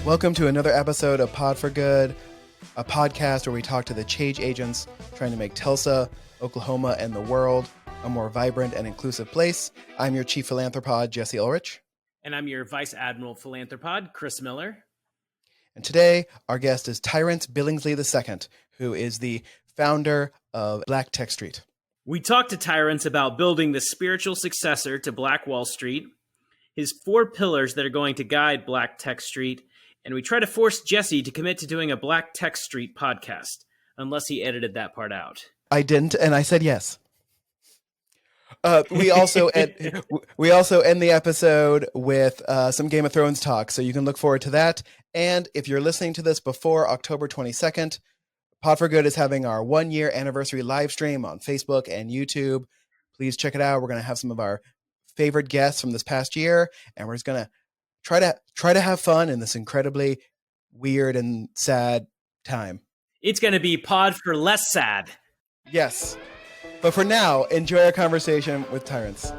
Welcome to another episode of Pod for Good, a podcast where we talk to the change agents trying to make Tulsa, Oklahoma, and the world a more vibrant and inclusive place. I'm your chief philanthropod, Jesse Ulrich. And I'm your vice admiral philanthropod, Chris Miller. And today, our guest is Tyrance Billingsley II, who is the founder of Black Tech Street. We talked to Tyrance about building the spiritual successor to Black Wall Street, his 4 pillars that are going to guide Black Tech Street, and we try to force Jesse to commit to doing a Black Tech Street podcast, unless he edited that part out. I didn't, and I said yes. We also end the episode with some Game of Thrones talk, so you can look forward to that. And if you're listening to this before October 22nd, Pod for Good is having our 1-year anniversary live stream on Facebook and YouTube. Please check it out. We're going to have some of our favorite guests from this past year, and we're just going to try to have fun in this incredibly weird and sad time. It's going to be Pod for Less Sad. Yes. But for now, enjoy our conversation with Tyrance.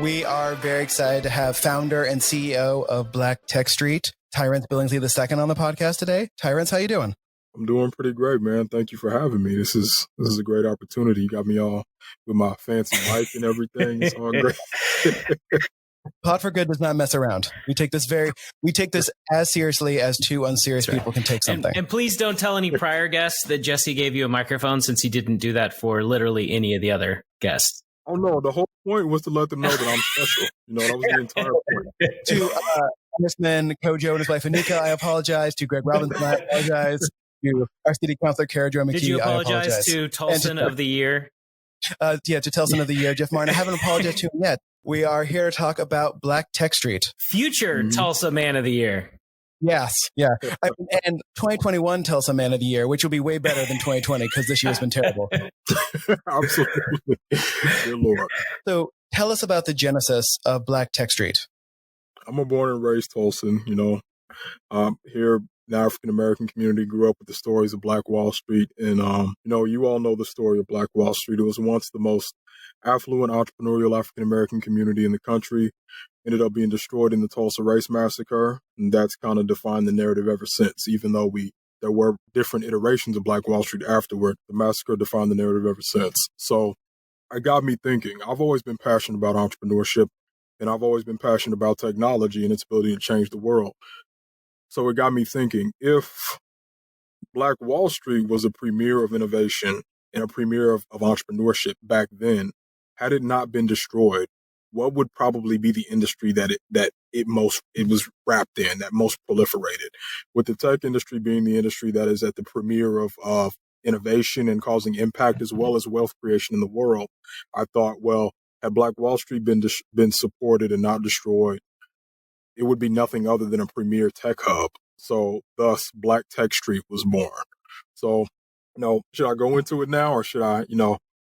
We are very excited to have founder and CEO of Black Tech Street, Tyrance Billingsley II, on the podcast today. Tyrance, how you doing? I'm doing pretty great, man. Thank you for having me. This is a great opportunity. You got me all with my fancy mic and everything. It's all great. Pod for Good does not mess around. We take this as seriously as 2 unserious people can take something. And please don't tell any prior guests that Jesse gave you a microphone, since he didn't do that for literally any of the other guests. Oh no, the whole point was to let them know that I'm special. That was the entire point. To Congressman Kojo and his wife Anika, I apologize. To Greg Robinson, I apologize. To our city councilor Kara Jo McKee, Did you apologize I apologize. to Tulsan of the Year? To Tulsan of the Year, Jeff Martin. I haven't apologized to him yet. We are here to talk about Black Tech Street. Future Tulsa Man of the Year. Yes, yeah. And 2021 Tulsa Man of the Year, which will be way better than 2020 because this year's been terrible. Absolutely. Dear Lord. So tell us about the genesis of Black Tech Street. I'm a born and raised Tulsan, here the African-American community, grew up with the stories of Black Wall Street. And, you all know the story of Black Wall Street. It was once the most affluent entrepreneurial African-American community in the country, ended up being destroyed in the Tulsa Race Massacre. And that's kind of defined the narrative ever since, even though there were different iterations of Black Wall Street afterward. The massacre defined the narrative ever since. So it got me thinking. I've always been passionate about entrepreneurship, and I've always been passionate about technology and its ability to change the world. So it got me thinking, if Black Wall Street was a premier of innovation and a premier of entrepreneurship back then, had it not been destroyed, what would probably be the industry that it was wrapped in, that most proliferated? With the tech industry being the industry that is at the premier of innovation and causing impact as well as wealth creation in the world, I thought, well, had Black Wall Street been supported and not destroyed, it would be nothing other than a premier tech hub. So thus Black Tech Street was born. So, should I go into it now, or should I,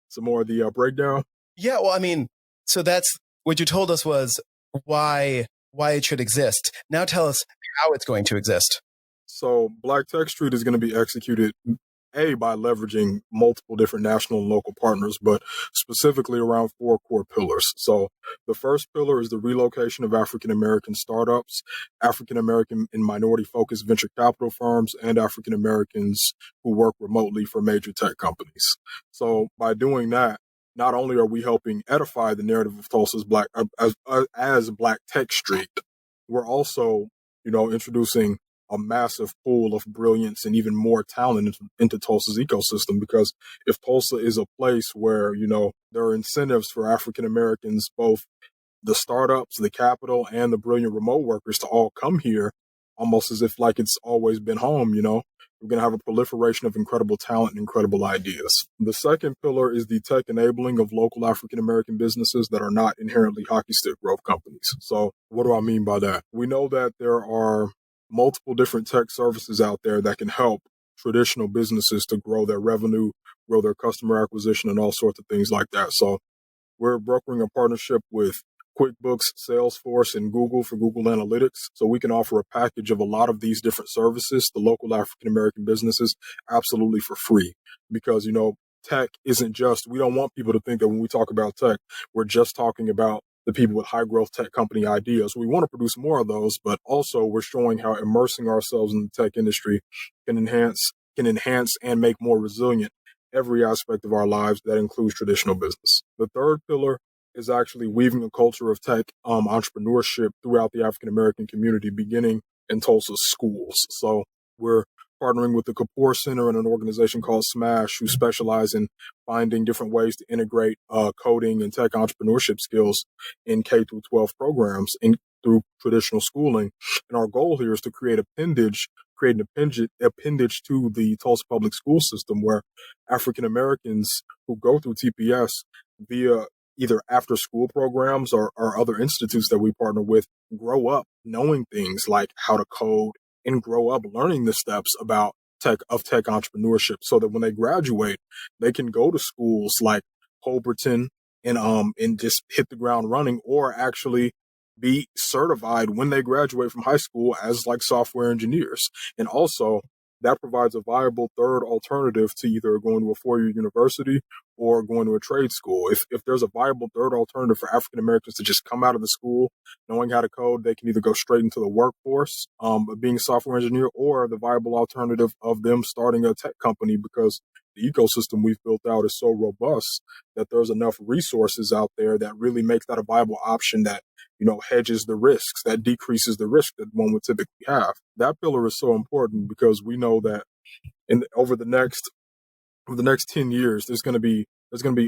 some more of the breakdown? Yeah, well, so that's what you told us was why it should exist. Now tell us how it's going to exist. So Black Tech Street is going to be executed by leveraging multiple different national and local partners, but specifically around 4 core pillars. So the first pillar is the relocation of African-American startups, African-American and minority-focused venture capital firms, and African-Americans who work remotely for major tech companies. So by doing that, not only are we helping edify the narrative of Tulsa's as Black Tech Street, we're also, introducing a massive pool of brilliance and even more talent into Tulsa's ecosystem. Because if Tulsa is a place where, there are incentives for African Americans, both the startups, the capital, and the brilliant remote workers to all come here, almost as if like it's always been home, we're going to have a proliferation of incredible talent and incredible ideas. The second pillar is the tech enabling of local African-American businesses that are not inherently hockey stick growth companies. So what do I mean by that? We know that there are multiple different tech services out there that can help traditional businesses to grow their revenue, grow their customer acquisition, and all sorts of things like that. So we're brokering a partnership with QuickBooks, Salesforce, and Google for Google Analytics. So we can offer a package of a lot of these different services to local African-American businesses absolutely for free. Because, tech isn't just, we don't want people to think that when we talk about tech, we're just talking about the people with high growth tech company ideas. We want to produce more of those, but also we're showing how immersing ourselves in the tech industry can enhance and make more resilient every aspect of our lives. That includes traditional business. The third pillar is actually weaving a culture of tech entrepreneurship throughout the African American community, beginning in Tulsa's schools. So we're partnering with the Kapoor Center and an organization called Smash, who specialize in finding different ways to integrate coding and tech entrepreneurship skills in K through 12 programs through traditional schooling. And our goal here is to create an appendage to the Tulsa public school system where African Americans who go through TPS via either after school programs or other institutes that we partner with grow up knowing things like how to code and grow up learning the steps about tech entrepreneurship, so that when they graduate, they can go to schools like Holberton and just hit the ground running, or actually be certified when they graduate from high school as like software engineers. And also that provides a viable third alternative to either going to a four-year university or going to a trade school. If there's a viable third alternative for African Americans to just come out of the school knowing how to code, they can either go straight into the workforce, being a software engineer, or the viable alternative of them starting a tech company, because the ecosystem we've built out is so robust that there's enough resources out there that really makes that a viable option that, hedges the risks, that decreases the risk that one would typically have. That pillar is so important because we know that over the next 10 years, there's going to be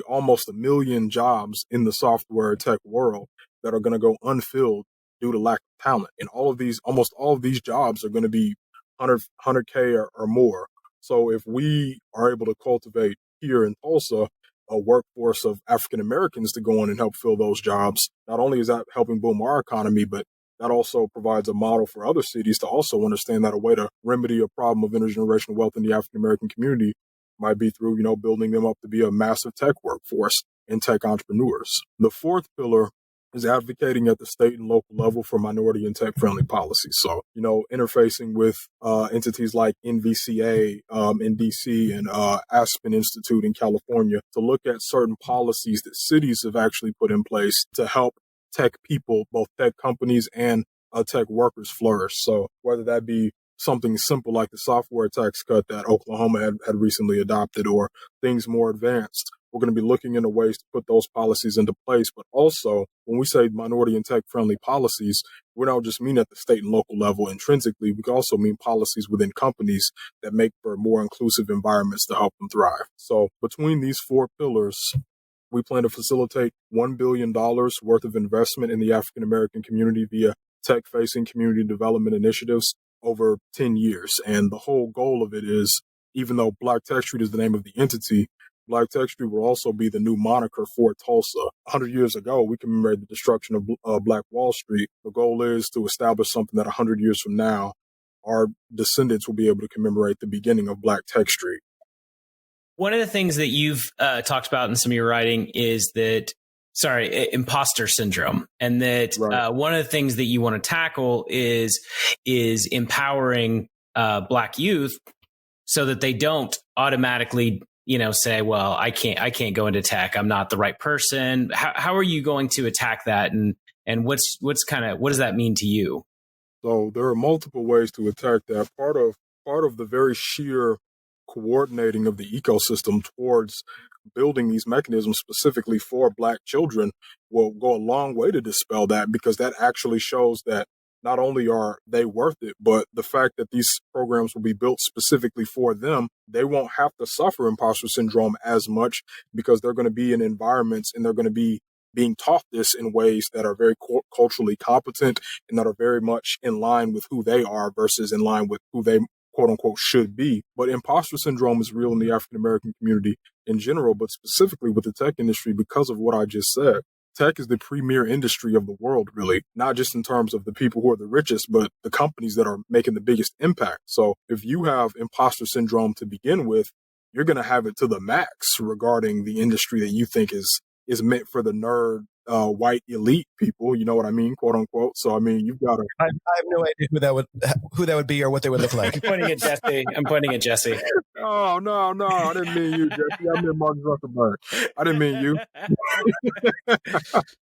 almost 1 million jobs in the software tech world that are going to go unfilled due to lack of talent. And almost all of these jobs are going to be 100K or more. So if we are able to cultivate here in Tulsa a workforce of African Americans to go in and help fill those jobs, not only is that helping boom our economy, but that also provides a model for other cities to also understand that a way to remedy a problem of intergenerational wealth in the African American community might be through, building them up to be a massive tech workforce and tech entrepreneurs. The fourth pillar is advocating at the state and local level for minority and tech-friendly policies. So, interfacing with entities like NVCA in DC and Aspen Institute in California to look at certain policies that cities have actually put in place to help tech people, both tech companies and tech workers, flourish. So whether that be something simple like the software tax cut that Oklahoma had recently adopted, or things more advanced, we're going to be looking into ways to put those policies into place. But also, when we say minority and tech-friendly policies, we don't just mean at the state and local level intrinsically. We can also mean policies within companies that make for more inclusive environments to help them thrive. So between these four pillars, we plan to facilitate $1 billion worth of investment in the African American community via tech-facing community development initiatives over 10 years. And the whole goal of it is, even though Black Tech Street is the name of the entity, Black Tech Street will also be the new moniker for Tulsa. 100 years ago, we commemorated the destruction of Black Wall Street. The goal is to establish something that 100 years from now, our descendants will be able to commemorate the beginning of Black Tech Street. One of the things that you've talked about in some of your writing is imposter syndrome, and that Right. One of the things that you want to tackle is empowering Black youth so that they don't automatically, say, well, I can't go into tech. I'm not the right person. How are you going to attack that? And what does that mean to you? So there are multiple ways to attack that. Part of the very sheer coordinating of the ecosystem towards building these mechanisms specifically for Black children will go a long way to dispel that, because that actually shows that not only are they worth it, but the fact that these programs will be built specifically for them, they won't have to suffer imposter syndrome as much, because they're going to be in environments and they're going to be being taught this in ways that are very culturally competent and that are very much in line with who they are versus in line with who they quote unquote should be. But imposter syndrome is real in the African American community in general, but specifically with the tech industry because of what I just said. Tech is the premier industry of the world, really, not just in terms of the people who are the richest, but the companies that are making the biggest impact. So if you have imposter syndrome to begin with, you're going to have it to the max regarding the industry that you think is meant for the nerd white elite people. You know what I mean, quote unquote. So I mean, you've got to. I have no idea who that would be or what they would look like. I'm pointing at Jesse. Oh no, I didn't mean you, Jesse. I meant Mark Zuckerberg. I didn't mean you.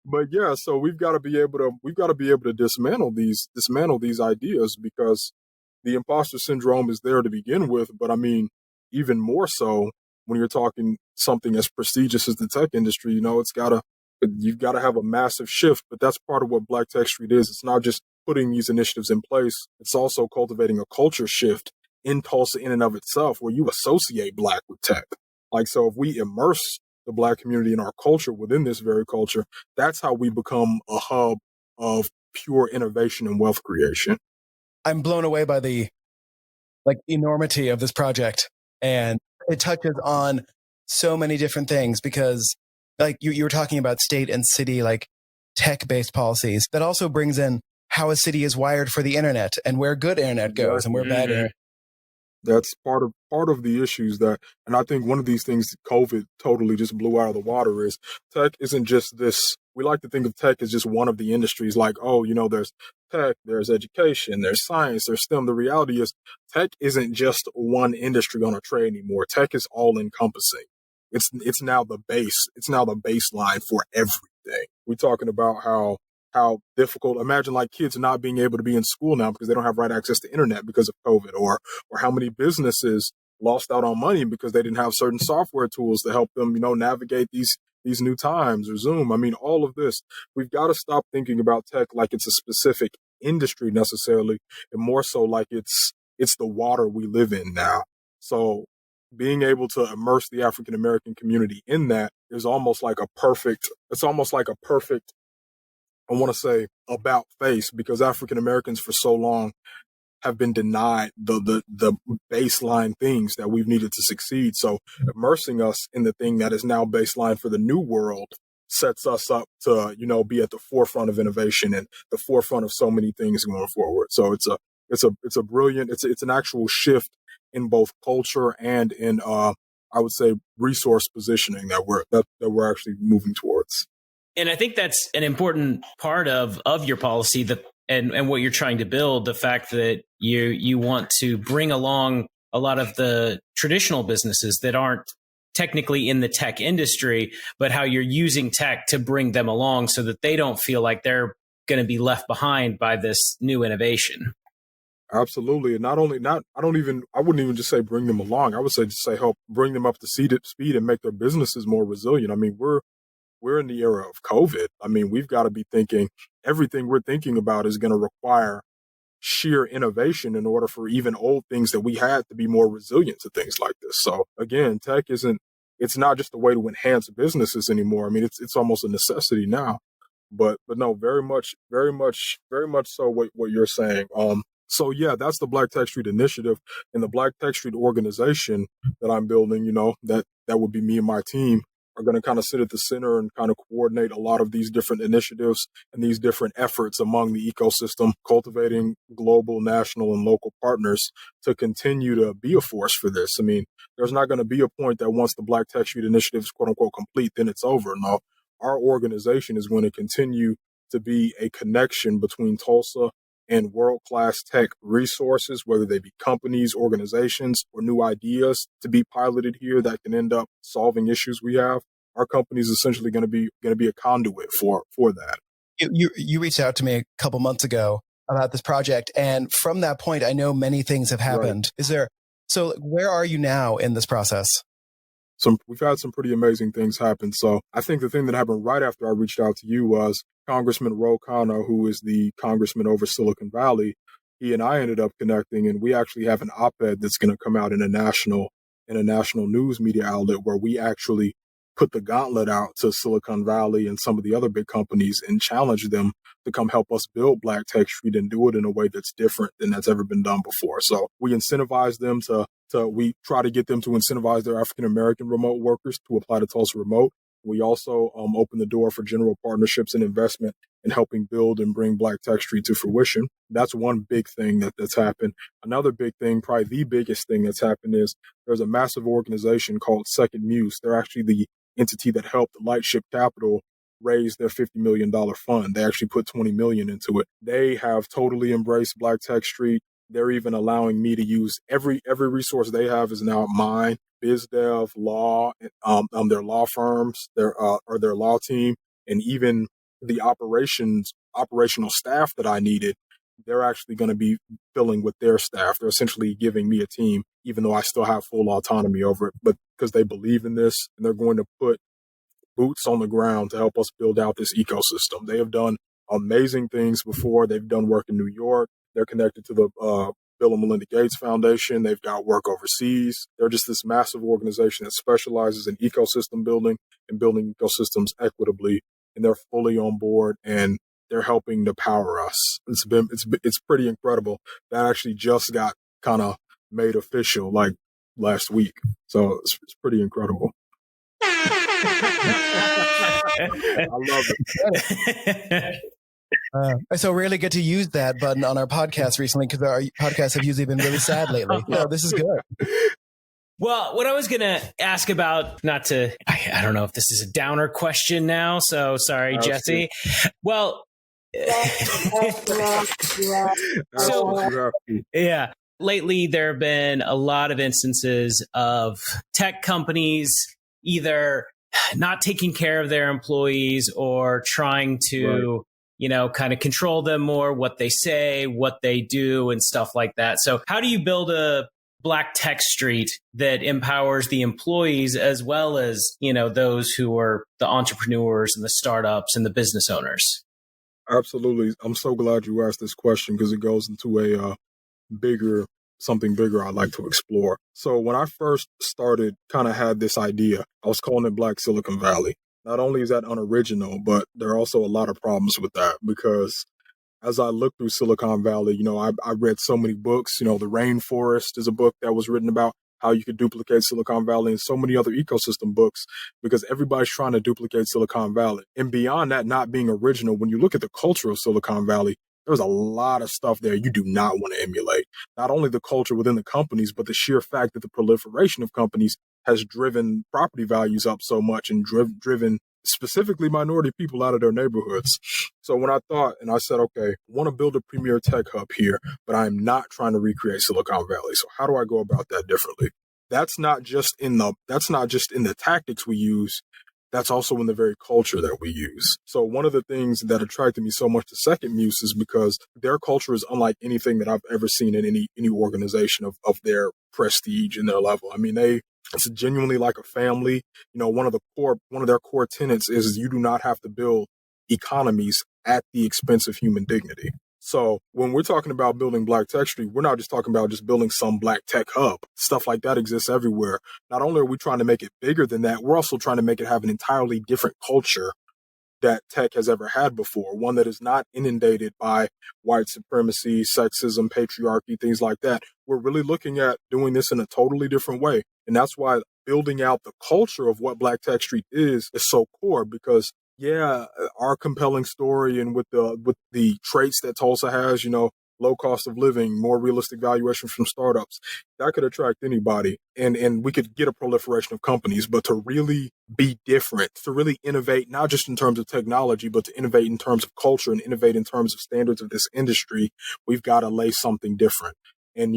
But yeah, so we've got to be able to dismantle these ideas, because the imposter syndrome is there to begin with. But I mean, even more so when you're talking something as prestigious as the tech industry, you've got to have a massive shift. But that's part of what Black Tech Street is. It's not just putting these initiatives in place. It's also cultivating a culture shift in Tulsa in and of itself, where you associate Black with tech. Like, so if we immerse the Black community in our culture within this very culture, that's how we become a hub of pure innovation and wealth creation. I'm blown away by the enormity of this project, and it touches on so many different things, because you were talking about state and city tech-based policies. That also brings in how a city is wired for the internet and where good internet goes and where bad internet. That's part of the issues and I think one of these things that COVID totally just blew out of the water is tech isn't just this. We like to think of tech as just one of the industries, like, oh, there's tech, there's education, there's science, there's STEM. The reality is tech isn't just one industry on a tray anymore. Tech is all encompassing. It's now the base. It's now the baseline for everything. We're talking about how difficult, imagine kids not being able to be in school now because they don't have right access to internet because of COVID, or how many businesses lost out on money because they didn't have certain software tools to help them, navigate these new times, or Zoom. I mean, all of this, we've got to stop thinking about tech like it's a specific industry necessarily, and more so like it's the water we live in now. So being able to immerse the African American community in that is almost like a perfect, I want to say, about face, because African Americans for so long have been denied the baseline things that we've needed to succeed. So immersing us in the thing that is now baseline for the new world sets us up to, be at the forefront of innovation and the forefront of so many things going forward. So it's a brilliant, it's an actual shift in both culture and in I would say resource positioning that we're actually moving towards. And I think that's an important part of your policy, and what you're trying to build, the fact that you want to bring along a lot of the traditional businesses that aren't technically in the tech industry, but how you're using tech to bring them along so that they don't feel like they're going to be left behind by this new innovation. Absolutely. And I wouldn't even just say bring them along. I would say just say help bring them up to speed and make their businesses more resilient. I mean, we're in the era of COVID. I mean, we've got to be thinking everything we're thinking about is going to require sheer innovation in order for even old things that we had to be more resilient to things like this. So again, tech it's not just a way to enhance businesses anymore. I mean, it's almost a necessity now, but no, very much so what you're saying. So yeah, that's the Black Tech Street Initiative, and the Black Tech Street organization that I'm building, that would be me and my team, are going to kind of sit at the center and kind of coordinate a lot of these different initiatives and these different efforts among the ecosystem, cultivating global, national, and local partners to continue to be a force for this. I mean, there's not going to be a point that once the Black Tech Street Initiative is quote unquote complete, then it's over. No, our organization is going to continue to be a connection between Tulsa and world-class tech resources, whether they be companies, organizations, or new ideas to be piloted here that can end up solving issues we have. Our company is essentially going to be a conduit for that. You reached out to me a couple months ago about this project, and from that point, I know many things have happened. Right. So where are you now in this process? We've had some pretty amazing things happen. So I think the thing that happened right after I reached out to you was Congressman Ro Khanna, who is the congressman over Silicon Valley. He and I ended up connecting, and we actually have an op-ed that's going to come out in a national news media outlet where we actually put the gauntlet out to Silicon Valley and some of the other big companies and challenge them to come help us build Black Tech Street and do it in a way that's different than that's ever been done before. So we incentivize them we try to get them to incentivize their African American remote workers to apply to Tulsa Remote. We also open the door for general partnerships and investment in helping build and bring Black Tech Street to fruition. That's one big thing that's happened. Another big thing, probably the biggest thing that's happened, is there's a massive organization called Second Muse. They're actually the entity that helped Lightship Capital raised their $50 million fund. They actually put $20 million into it. They have totally embraced Black Tech Street. They're even allowing me to use every resource they have is now mine. BizDev, law, their law firms, their law team, and even the operational staff that I needed. They're actually going to be filling with their staff. They're essentially giving me a team, even though I still have full autonomy over it. But because they believe in this, and they're going to put boots on the ground to help us build out this ecosystem. They have done amazing things before. They've done work in New York. They're connected to the Bill and Melinda Gates Foundation. They've got work overseas. They're just this massive organization that specializes in ecosystem building and building ecosystems equitably. And they're fully on board, and they're helping to power us. It's pretty incredible. That actually just got kind of made official like last week. So it's pretty incredible. I love it. I so rarely get to use that button on our podcast recently because our podcasts have usually been really sad lately. No, this is good. Well, what I was going to ask about, I don't know if this is a downer question now, so sorry, Jesse. Well, yeah, lately there have been a lot of instances of tech companies either not taking care of their employees or trying to, kind of control them more, what they say, what they do, and stuff like that. So how do you build a Black Tech Street that empowers the employees as well as, those who are the entrepreneurs and the startups and the business owners? Absolutely. I'm so glad you asked this question because it goes into a something bigger I'd like to explore. So when I first started, kind of had this idea, I was calling it Black Silicon Valley. Not only is that unoriginal, but there are also a lot of problems with that because as I looked through Silicon Valley, I read so many books. The Rainforest is a book that was written about how you could duplicate Silicon Valley, and so many other ecosystem books because everybody's trying to duplicate Silicon Valley. And beyond that not being original, when you look at the culture of Silicon Valley, there's a lot of stuff there you do not want to emulate. Not only the culture within the companies, but the sheer fact that the proliferation of companies has driven property values up so much and driven specifically minority people out of their neighborhoods. So when I thought, and I said, okay, I want to build a premier tech hub here, but I'm not trying to recreate Silicon Valley. So how do I go about that differently? That's not just in the tactics we use. That's also in the very culture that we use. So one of the things that attracted me so much to Second Muse is because their culture is unlike anything that I've ever seen in any organization of their prestige and their level. I mean, it's genuinely like a family. One of their core tenets is you do not have to build economies at the expense of human dignity. So when we're talking about building Black Tech Street, we're not just talking about just building some Black Tech hub. Stuff like that exists everywhere. Not only are we trying to make it bigger than that, we're also trying to make it have an entirely different culture that tech has ever had before. One that is not inundated by white supremacy, sexism, patriarchy, things like that. We're really looking at doing this in a totally different way. And that's why building out the culture of what Black Tech Street is so core because our compelling story and with the traits that Tulsa has, low cost of living, more realistic valuation from startups, that could attract anybody. And we could get a proliferation of companies, but to really be different, to really innovate, not just in terms of technology, but to innovate in terms of culture and innovate in terms of standards of this industry, we've got to lay something different. And,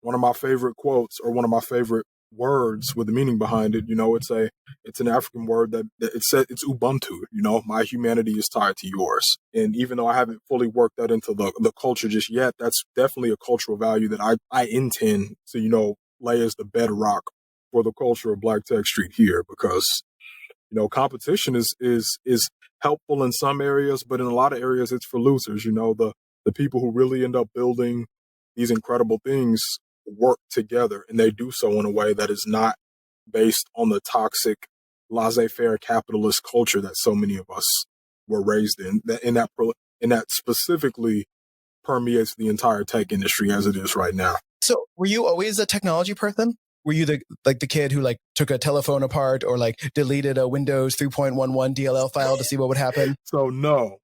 one of my favorite quotes or one of my favorite words with the meaning behind it, it's an African word that it's Ubuntu, my humanity is tied to yours. And even though I haven't fully worked that into the culture just yet, that's definitely a cultural value that I intend to, lay as the bedrock for the culture of Black Tech Street here because, competition is helpful in some areas, but in a lot of areas it's for losers. The people who really end up building these incredible things work together, and they do so in a way that is not based on the toxic laissez-faire capitalist culture that so many of us were raised in. That specifically permeates the entire tech industry as it is right now. So were you always a technology person? Were you the kid who took a telephone apart or deleted a Windows 3.11 DLL file to see what would happen? So no,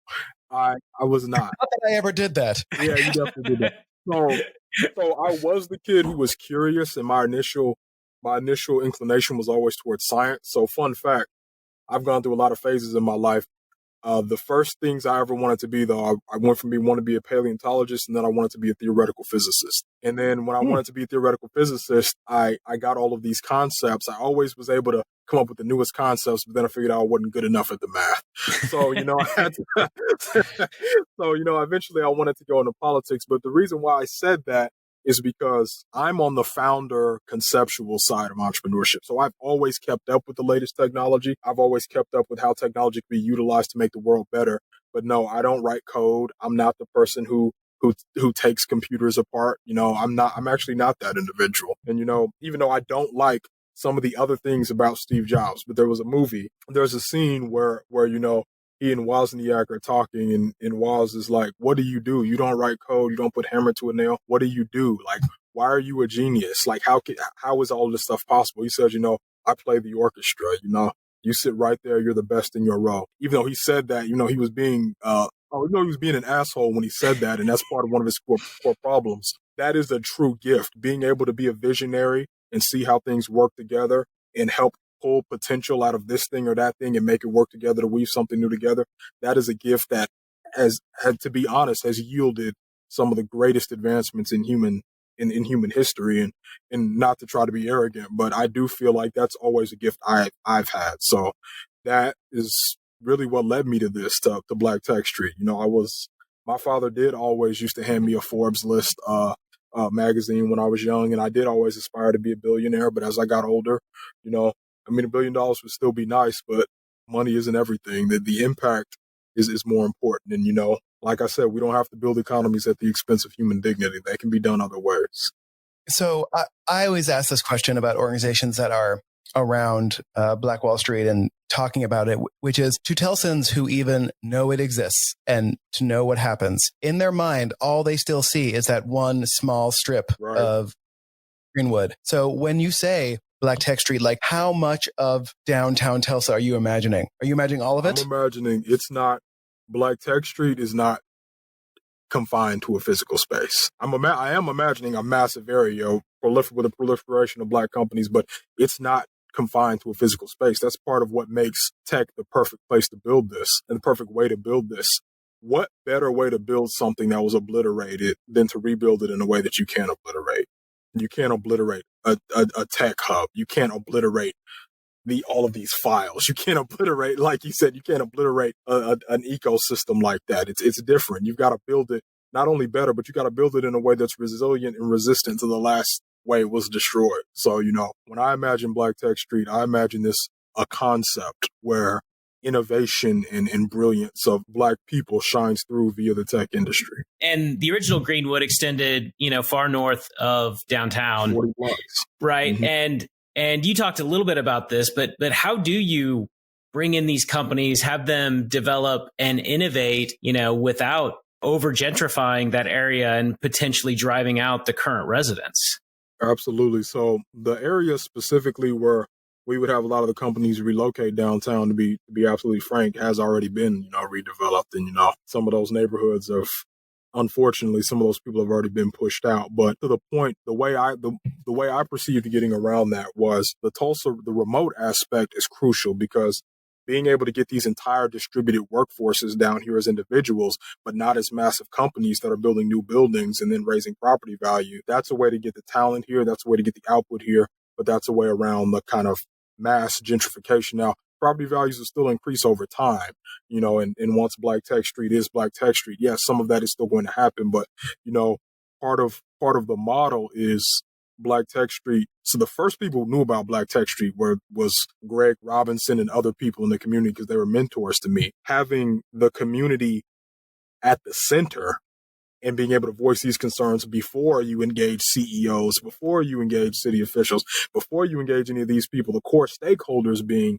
I was not. Not that I ever did that. Yeah, you definitely did that. So I was the kid who was curious, and my initial inclination was always towards science. So fun fact, I've gone through a lot of phases in my life. The first things I ever wanted to be, though, I went from wanting to be a paleontologist, and then I wanted to be a theoretical physicist. And then when I wanted to be a theoretical physicist, I got all of these concepts. I always was able to come up with the newest concepts, but then I figured out I wasn't good enough at the math. So, I had to, so, eventually I wanted to go into politics. But the reason why I said that is because I'm on the founder conceptual side of entrepreneurship. So I've always kept up with the latest technology. I've always kept up with how technology can be utilized to make the world better. But no, I don't write code. I'm not the person who takes computers apart. I'm actually not that individual. And, even though I don't like some of the other things about Steve Jobs, but there's a scene where he and Wozniak are talking, and Woz is like, what do you do? You don't write code. You don't put hammer to a nail. What do you do? Like, why are you a genius? Like, how is all this stuff possible? He says, I play the orchestra, you sit right there. You're the best in your row. Even though he said that, he was being, he was being an asshole when he said that. And that's part of one of his core problems. That is a true gift, being able to be a visionary and see how things work together and help pull potential out of this thing or that thing and make it work together to weave something new together. That is a gift that to be honest, has yielded some of the greatest advancements in human history. And not to try to be arrogant, but I do feel like that's always a gift I've had. So that is really what led me to this, to Black Tech Street. My father did always used to hand me a Forbes list magazine when I was young, and I did always aspire to be a billionaire. But as I got older, $1 billion would still be nice, but money isn't everything. The impact is more important. And, like I said, we don't have to build economies at the expense of human dignity. That can be done other ways. So I always ask this question about organizations that are around Black Wall Street and talking about it, which is to Telsons who even know it exists and to know what happens. In their mind, all they still see is that one small strip of Greenwood. So when you say Black Tech Street, like how much of downtown Tulsa are you imagining? Are you imagining all of it? I'm imagining Black Tech Street is not confined to a physical space. I am imagining a massive area with a proliferation of Black companies, but it's not confined to a physical space. That's part of what makes tech the perfect place to build this and the perfect way to build this. What better way to build something that was obliterated than to rebuild it in a way that you can't obliterate? You can't obliterate a tech hub. You can't obliterate all of these files. You can't obliterate, like you said, you can't obliterate an ecosystem like that. It's different. You've got to build it not only better, but you got to build it in a way that's resilient and resistant to the last way it was destroyed. So, when I imagine Black Tech Street, I imagine a concept where innovation and brilliance of Black people shines through via the tech industry. And the original Greenwood extended, far north of downtown. 40 blocks. Right. Mm-hmm. And you talked a little bit about this, but how do you bring in these companies, have them develop and innovate, without over gentrifying that area and potentially driving out the current residents? Absolutely. So the area specifically where we would have a lot of the companies relocate downtown, to be absolutely frank, has already been, redeveloped. And, some of those neighborhoods unfortunately, some of those people have already been pushed out. But to the point, the way I perceived getting around that was the remote aspect is crucial, because being able to get these entire distributed workforces down here as individuals, but not as massive companies that are building new buildings and then raising property value, that's a way to get the talent here. That's a way to get the output here. But that's a way around the kind of mass gentrification. Now, property values will still increase over time, and once Black Tech Street is Black Tech Street, yes, some of that is still going to happen. But, part of the model is Black Tech Street. So the first people who knew about Black Tech Street was Greg Robinson and other people in the community, because they were mentors to me. Having the community at the center and being able to voice these concerns before you engage CEOs, before you engage city officials, before you engage any of these people, the core stakeholders being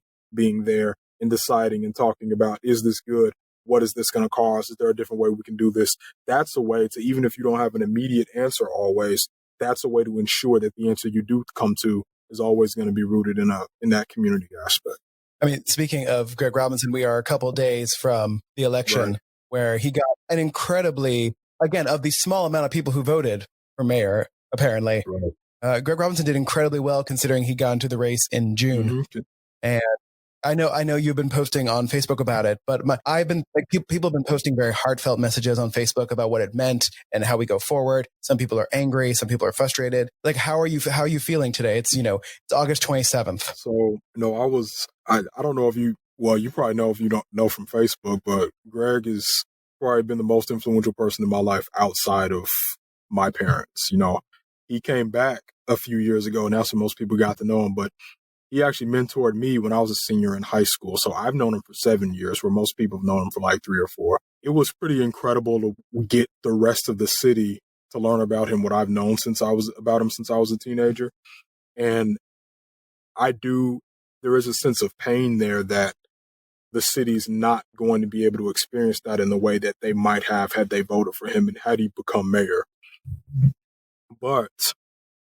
there and deciding and talking about, is this good? What is this going to cost? Is there a different way we can do this? That's a way to, even if you don't have an immediate answer always, that's a way to ensure that the answer you do come to is always going to be rooted in that community aspect. I mean, speaking of Greg Robinson, we are a couple of days from the election where he got an incredibly, again, of the small amount of people who voted for mayor, apparently. Greg Robinson did incredibly well considering he got into the race in June. Mm-hmm. And I know you've been posting on Facebook about it, but I've been like people have been posting very heartfelt messages on Facebook about what it meant and how we go forward. Some people are angry, some people are frustrated. Like, how are you feeling today? It's it's August 27th. So I don't know if you probably know if you don't know from Facebook, but Greg has probably been the most influential person in my life outside of my parents. He came back a few years ago, and that's when most people got to know him. But he actually mentored me when I was a senior in high school. So I've known him for 7 years, where most people have known him for like 3 or 4. It was pretty incredible to get the rest of the city to learn about him, what I've known since I was a teenager. And there is a sense of pain there that the city's not going to be able to experience that in the way that they might have had they voted for him and had he become mayor. But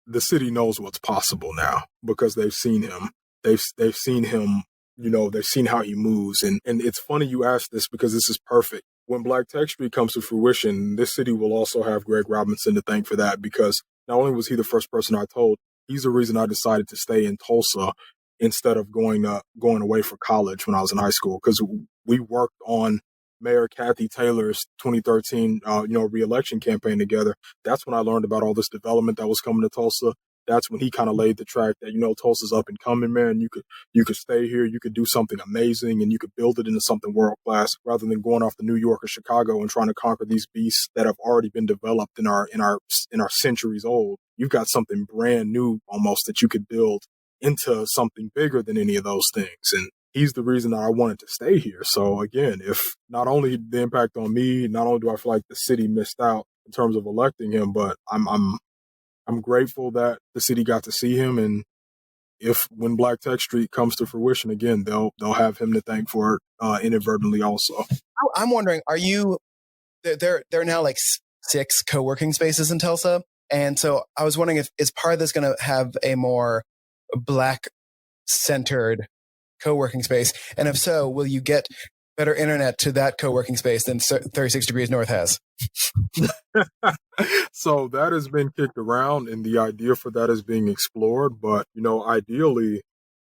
the city knows what's possible now because they've seen him. They've seen him, they've seen how he moves. And it's funny you ask this because this is perfect. When Black Tech Street comes to fruition, this city will also have Greg Robinson to thank for that, because not only was he the first person I told, he's the reason I decided to stay in Tulsa instead of going away for college when I was in high school, because we worked on Mayor Kathy Taylor's 2013, re-election campaign together. That's when I learned about all this development that was coming to Tulsa. That's when he kind of laid the track that, Tulsa's up and coming, man. You could stay here, you could do something amazing, and you could build it into something world class rather than going off to New York or Chicago and trying to conquer these beasts that have already been developed in our centuries old. You've got something brand new almost that you could build into something bigger than any of those things. And he's the reason that I wanted to stay here. So again, if not only the impact on me, not only do I feel like the city missed out in terms of electing him, but I'm grateful that the city got to see him. And when Black Tech Street comes to fruition again, they'll have him to thank for it inadvertently also. I'm wondering, there are now like 6 co-working spaces in Tulsa. And so I was wondering, is part of this going to have a more Black centered co-working space? And if so, will you get better internet to that co-working space than 36 Degrees North has? So that has been kicked around, and the idea for that is being explored. But, ideally,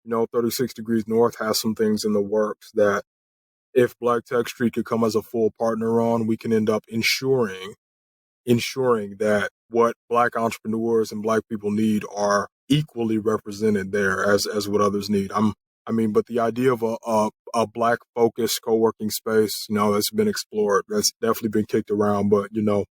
36 Degrees North has some things in the works that if Black Tech Street could come as a full partner on, we can end up ensuring that what Black entrepreneurs and Black people need are equally represented there as what others need. But the idea of a Black focused co-working space, that's been explored. That's definitely been kicked around. But,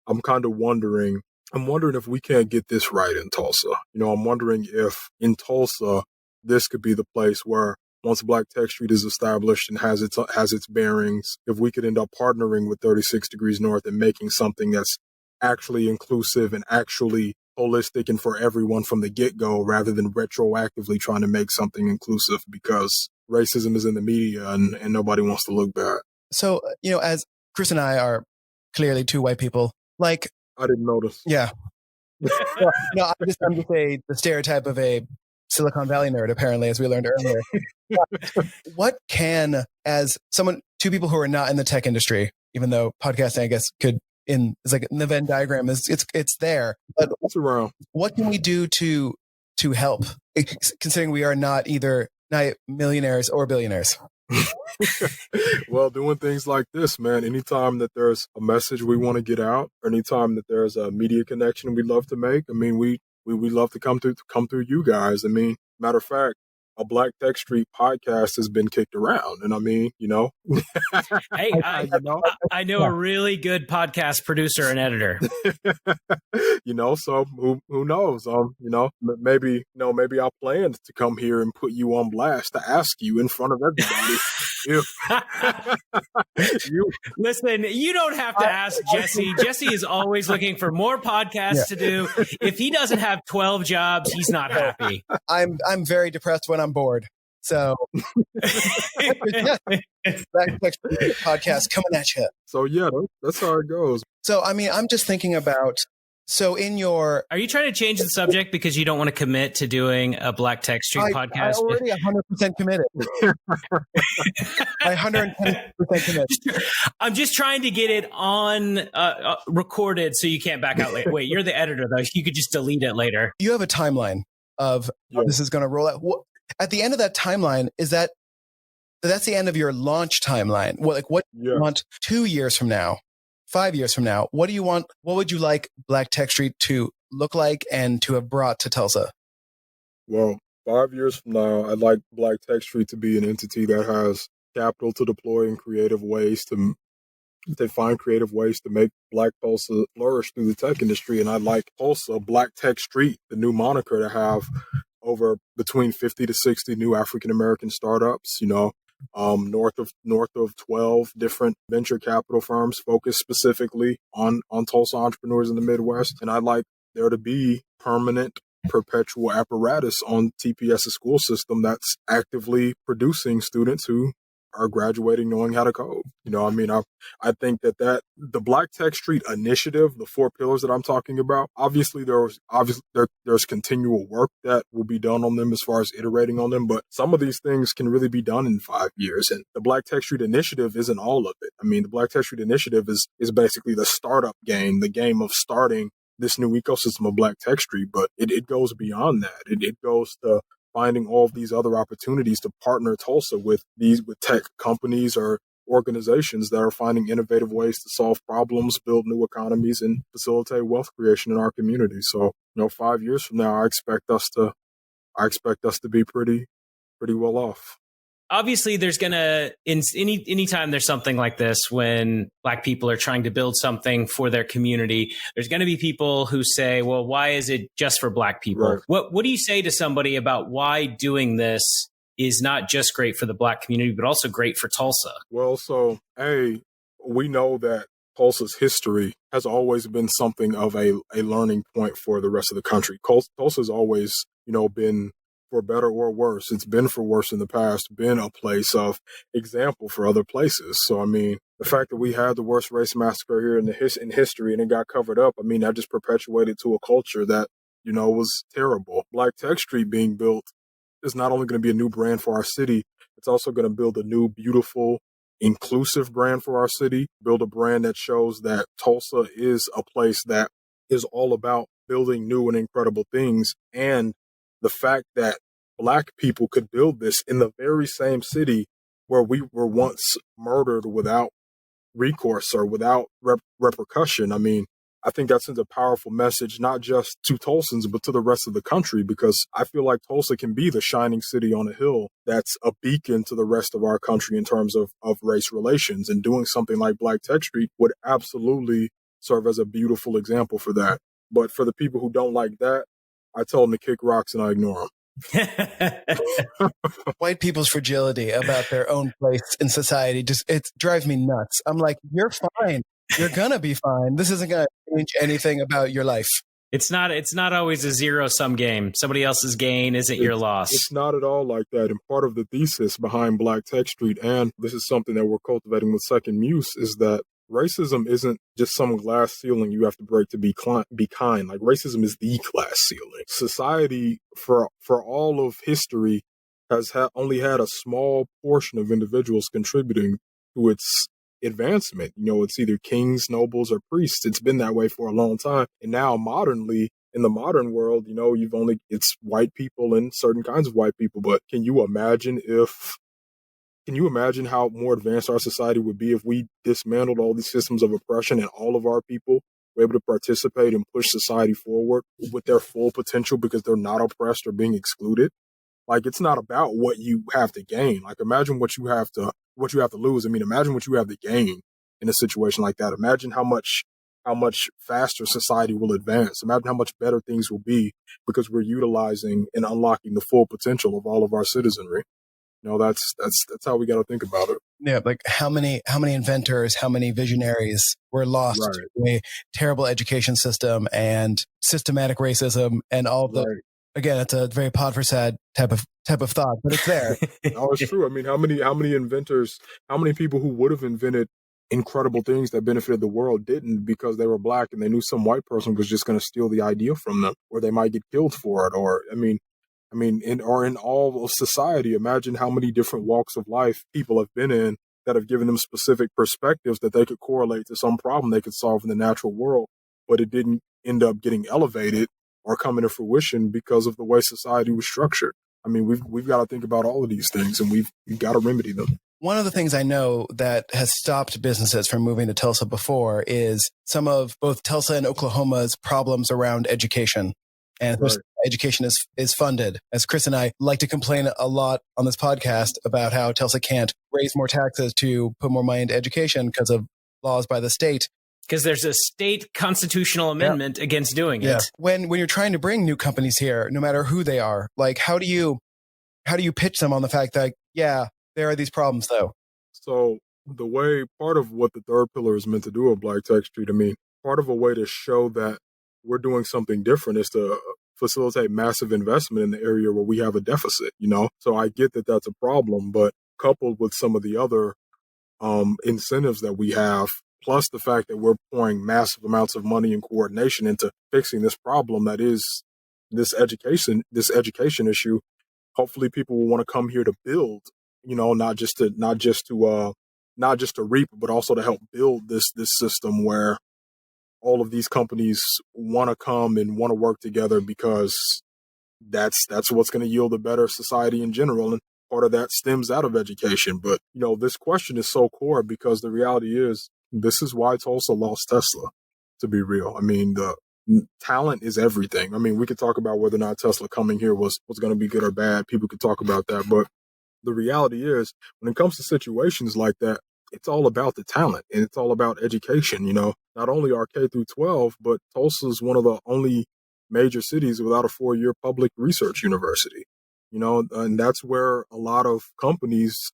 I'm kind of wondering if we can't get this right in Tulsa. I'm wondering if in Tulsa, this could be the place where once Black Tech Street is established and has its bearings, if we could end up partnering with 36 Degrees North and making something that's actually inclusive and actually holistic and for everyone from the get-go, rather than retroactively trying to make something inclusive because racism is in the media and nobody wants to look bad. So, as Chris and I are clearly 2 white people, like... I didn't notice. Yeah. No, I'm just the stereotype of a Silicon Valley nerd, apparently, as we learned earlier. What can, as 2 people who are not in the tech industry, even though podcasting, I guess, it's like in the Venn diagram, it's there. But it's around. What can we do to help, considering we are not millionaires or billionaires? Well, doing things like this, man. Anytime that there's a message we want to get out, or anytime that there's a media connection we'd love to make, we love to come through you guys. Matter of fact, a Black Tech Street podcast has been kicked around, and Hey, I know a really good podcast producer and editor. So who knows? Maybe I'll plan to come here and put you on blast to ask you in front of everybody. Listen, you don't have to ask Jesse. Jesse is always looking for more podcasts to do. If he doesn't have 12 jobs, he's not happy. I'm very depressed when I'm bored. So podcast coming at you. So yeah, that's how it goes. So I'm just thinking about. So are you trying to change the subject because you don't want to commit to doing a Black Tech Street podcast? I already 100% committed. I 110% committed. I'm just trying to get it on recorded so you can't back out later. Wait, you're the editor though. You could just delete it later. You have a timeline of how this is going to roll out. At the end of that timeline, is that that's the end of your launch timeline. What do you want 2 years from now, 5 years from now? What do you want? What would you like Black Tech Street to look like and to have brought to Tulsa? Well, 5 years from now, I'd like Black Tech Street to be an entity that has capital to deploy in creative ways to find creative ways to make Black Tulsa flourish through the tech industry. And I'd like Tulsa, Black Tech Street, the new moniker, to have over between 50 to 60 new African-American startups, north of 12 different venture capital firms focused specifically on Tulsa entrepreneurs in the Midwest. And I'd like there to be permanent, perpetual apparatus on TPS's school system that's actively producing students who are graduating knowing how to code. I think that the Black Tech Street initiative, the 4 pillars that I'm talking about, obviously there's continual work that will be done on them as far as iterating on them, but some of these things can really be done in 5 years. And the Black Tech Street initiative isn't all of it. The Black Tech Street initiative is basically the startup game, the game of starting this new ecosystem of Black Tech Street, but it goes beyond that. It goes to finding all of these other opportunities to partner Tulsa with tech companies or organizations that are finding innovative ways to solve problems, build new economies, and facilitate wealth creation in our community. So, 5 years from now, I expect us to be pretty well off. Obviously, there's anytime there's something like this, when Black people are trying to build something for their community, there's going to be people who say, well, why is it just for Black people? Right. What do you say to somebody about why doing this is not just great for the Black community, but also great for Tulsa? Well, so, we know that Tulsa's history has always been something of a learning point for the rest of the country. Tulsa's always, been, for better or worse, it's been for worse in the past, been a place of example for other places. So, the fact that we had the worst race massacre here in history and it got covered up, that just perpetuated to a culture that, was terrible. Black Tech Street being built is not only going to be a new brand for our city, it's also going to build a new, beautiful, inclusive brand for our city, build a brand that shows that Tulsa is a place that is all about building new and incredible things. And the fact that Black people could build this in the very same city where we were once murdered without recourse or without repercussion. I think that sends a powerful message, not just to Tulsans, but to the rest of the country, because I feel like Tulsa can be the shining city on a hill that's a beacon to the rest of our country in terms of race relations. And doing something like Black Tech Street would absolutely serve as a beautiful example for that. But for the people who don't like that, I tell them to kick rocks and I ignore them. White people's fragility about their own place in society it drives me nuts. I'm like, you're fine. You're gonna be fine. This isn't gonna change anything about your life. It's not always a zero-sum game. Somebody else's gain isn't your loss. It's not at all like that. And part of the thesis behind Black Tech Street, and this is something that we're cultivating with Second Muse, is that racism isn't just some glass ceiling you have to break to be kind. Like, racism is the glass ceiling. Society, for all of history, has only had a small portion of individuals contributing to its advancement. It's either kings, nobles, or priests. It's been that way for a long time. And now modernly, in the modern world, it's white people and certain kinds of white people. But can you imagine how more advanced our society would be if we dismantled all these systems of oppression and all of our people were able to participate and push society forward with their full potential because they're not oppressed or being excluded? Like, it's not about what you have to gain. Like, imagine what you have to lose. Imagine what you have to gain in a situation like that. Imagine how much faster society will advance. Imagine how much better things will be because we're utilizing and unlocking the full potential of all of our citizenry. That's how we got to think about it. Yeah, like how many inventors, how many visionaries were lost to a terrible education system and systematic racism and all of the. Right. Again, it's a very pod for sad type of thought, but it's there. No, it's true. How many inventors, how many people who would have invented incredible things that benefited the world didn't because they were Black and they knew some white person was just going to steal the idea from them, or they might get killed for it, or in all of society. Imagine how many different walks of life people have been in that have given them specific perspectives that they could correlate to some problem they could solve in the natural world, but it didn't end up getting elevated or come into fruition because of the way society was structured. I mean, we've got to think about all of these things, and we've got to remedy them. One of the things I know that has stopped businesses from moving to Tulsa before is some of both Tulsa and Oklahoma's problems around education. And Right. education is funded. As Chris and I like to complain a lot on this podcast about how Tulsa can't raise more taxes to put more money into education because of laws by the state. Because there's a state constitutional amendment against doing it. When you're trying to bring new companies here, no matter who they are, like how do you pitch them on the fact that, yeah, there are these problems though? So the way, part of what the third pillar is meant to do at Black Tech Street, I mean, part of a way to show that we're doing something different is to facilitate massive investment in the area where we have a deficit, you know? So I get that that's a problem, but coupled with some of the other incentives that we have, plus the fact that we're pouring massive amounts of money and coordination into fixing this problem that is this education issue, hopefully people will want to come here to build, you know, not just to reap, but also to help build this system where all of these companies want to come and want to work together because that's what's going to yield a better society in general. And part of that stems out of education. But, you know, this question is so core because the reality is this is why Tulsa lost Tesla, to be real. I mean, the talent is everything. I mean, we could talk about whether or not Tesla coming here was going to be good or bad. People could talk about that. But the reality is when it comes to situations like that, it's all about the talent and it's all about education. You know, not only our K through 12, but Tulsa is one of the only major cities without a 4-year public research university, you know, and that's where a lot of companies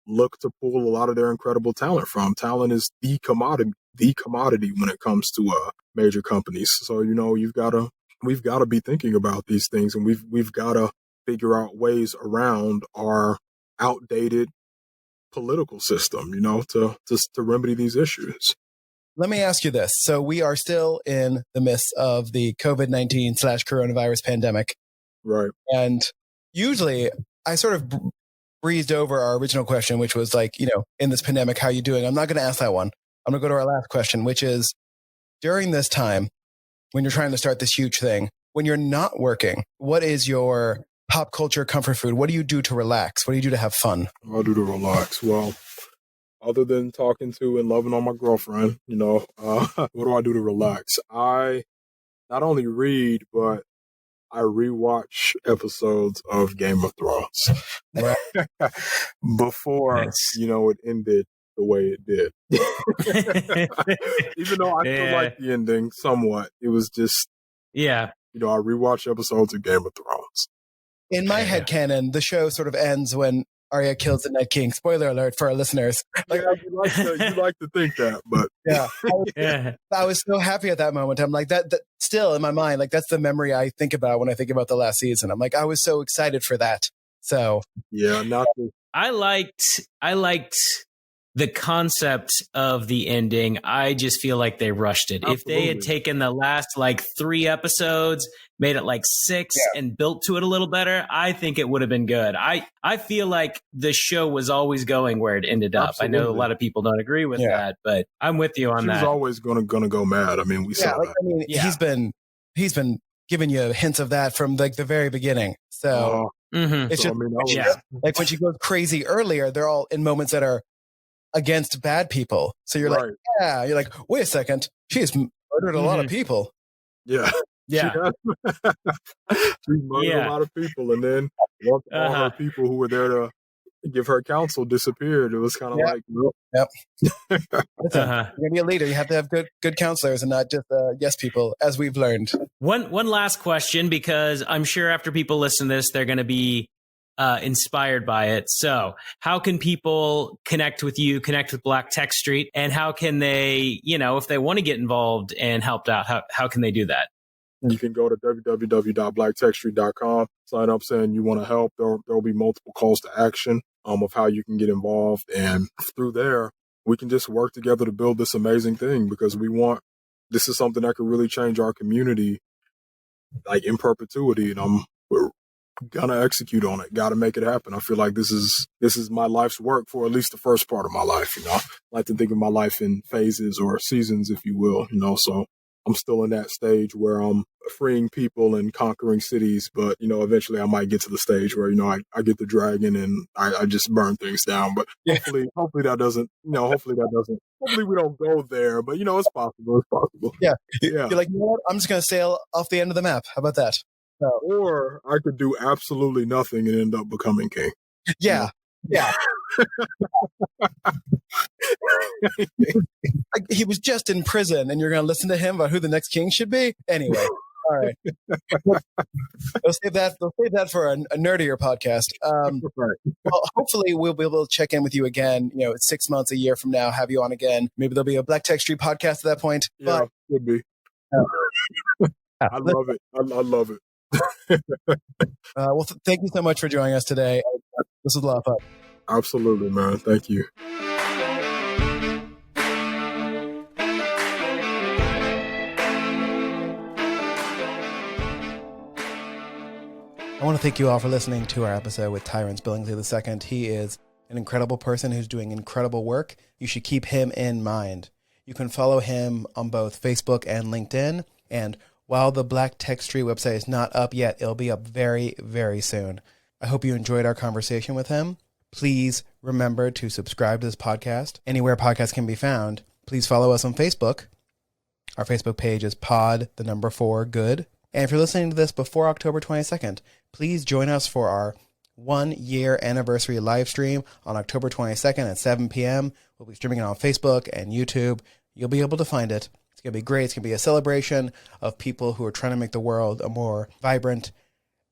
look to pull a lot of their incredible talent from. Talent is the commodity when it comes to major companies. So, you know, we've got to be thinking about these things, and we've got to figure out ways around our outdated political system, you know, to remedy these issues. Let me ask you this. So we are still in the midst of the COVID-19/coronavirus pandemic. Right. And usually I sort of breezed over our original question, which was like, you know, in this pandemic, how are you doing? I'm not going to ask that one. I'm going to go to our last question, which is during this time, when you're trying to start this huge thing, when you're not working, what is your pop culture comfort food? What do you do to relax? What do you do to have fun? What do I do to relax? Well, other than talking to and loving on my girlfriend, you know, what do I do to relax? I not only read, but I rewatch episodes of Game of Thrones before, you know, it ended the way it did. Even though I still like the ending somewhat, it was just, you know, I rewatch episodes of Game of Thrones. In my headcanon, the show sort of ends when Arya kills the Night King. Spoiler alert for our listeners. Like, you like to think that, but I was so happy at that moment. I'm like that still in my mind, like that's the memory I think about when I think about the last season. I'm like, I was so excited for that. So I liked the concept of the ending. I just feel like they rushed it. Absolutely. If they had taken the last like 3 episodes, made it like 6 and built to it a little better, I think it would have been good. I feel like the show was always going where it ended up. Absolutely. I know a lot of people don't agree with that, but I'm with you on that. She was always gonna go mad. I mean, we saw that. I mean, he's been giving you hints of that from like the very beginning. So it's just like when she goes crazy earlier, they're all in moments that are against bad people. So you're like, you're like, wait a second, she's murdered a lot of people. Yeah. She murdered a lot of people, and then once all her people who were there to give her counsel disappeared, it was kind of like, Listen, you're gonna be a leader. You have to have good counselors and not just yes people, as we've learned. One last question, because I'm sure after people listen to this, they're going to be inspired by it. So how can people connect with you, connect with Black Tech Street, and how can they, you know, if they want to get involved and helped out, how can they do that? You can go to www.blacktechstreet.com, sign up saying you want to help. There will be multiple calls to action of how you can get involved. And through there, we can just work together to build this amazing thing, because this is something that could really change our community like in perpetuity. And we're gonna execute on it. Got to make it happen. I feel like this is my life's work for at least the first part of my life. You know, I like to think of my life in phases or seasons, if you will. You know, so I'm still in that stage where I'm freeing people and conquering cities. But, eventually I might get to the stage where, I get the dragon and I just burn things down. But hopefully that doesn't, hopefully we don't go there. But, it's possible. It's possible. Yeah. Yeah. You're like, you know what? I'm just going to sail off the end of the map. How about that? Or I could do absolutely nothing and end up becoming king. Yeah. Yeah. He was just in prison, and you're going to listen to him about who the next king should be? Anyway, all right. We'll save that for a nerdier podcast. Right. Well, hopefully we'll be able to check in with you again, 6 months, a year from now, have you on again. Maybe there'll be a Black Tech Street podcast at that point. Yeah, could be. I love it. I love it. Well, thank you so much for joining us today. This was a lot of fun. Absolutely, man. Thank you. I want to thank you all for listening to our episode with Tyrance Billingsley II. He is an incredible person who's doing incredible work. You should keep him in mind. You can follow him on both Facebook and LinkedIn. And while the Black Tech Street website is not up yet, it'll be up very, very soon. I hope you enjoyed our conversation with him. Please remember to subscribe to this podcast anywhere podcasts can be found. Please follow us on Facebook. Our Facebook page is pod4good. And if you're listening to this before October 22nd, please join us for our 1-year anniversary live stream on October 22nd at 7 p.m. We'll be streaming it on Facebook and YouTube. You'll be able to find it. It's going to be great. It's going to be a celebration of people who are trying to make the world a more vibrant,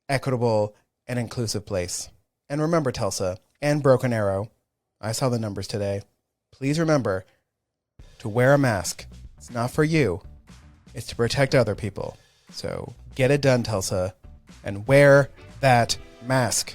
equitable, and inclusive place. And remember, Tulsa and Broken Arrow, I saw the numbers today. Please remember to wear a mask. It's not for you. It's to protect other people. So get it done, Tulsa, and wear that mask.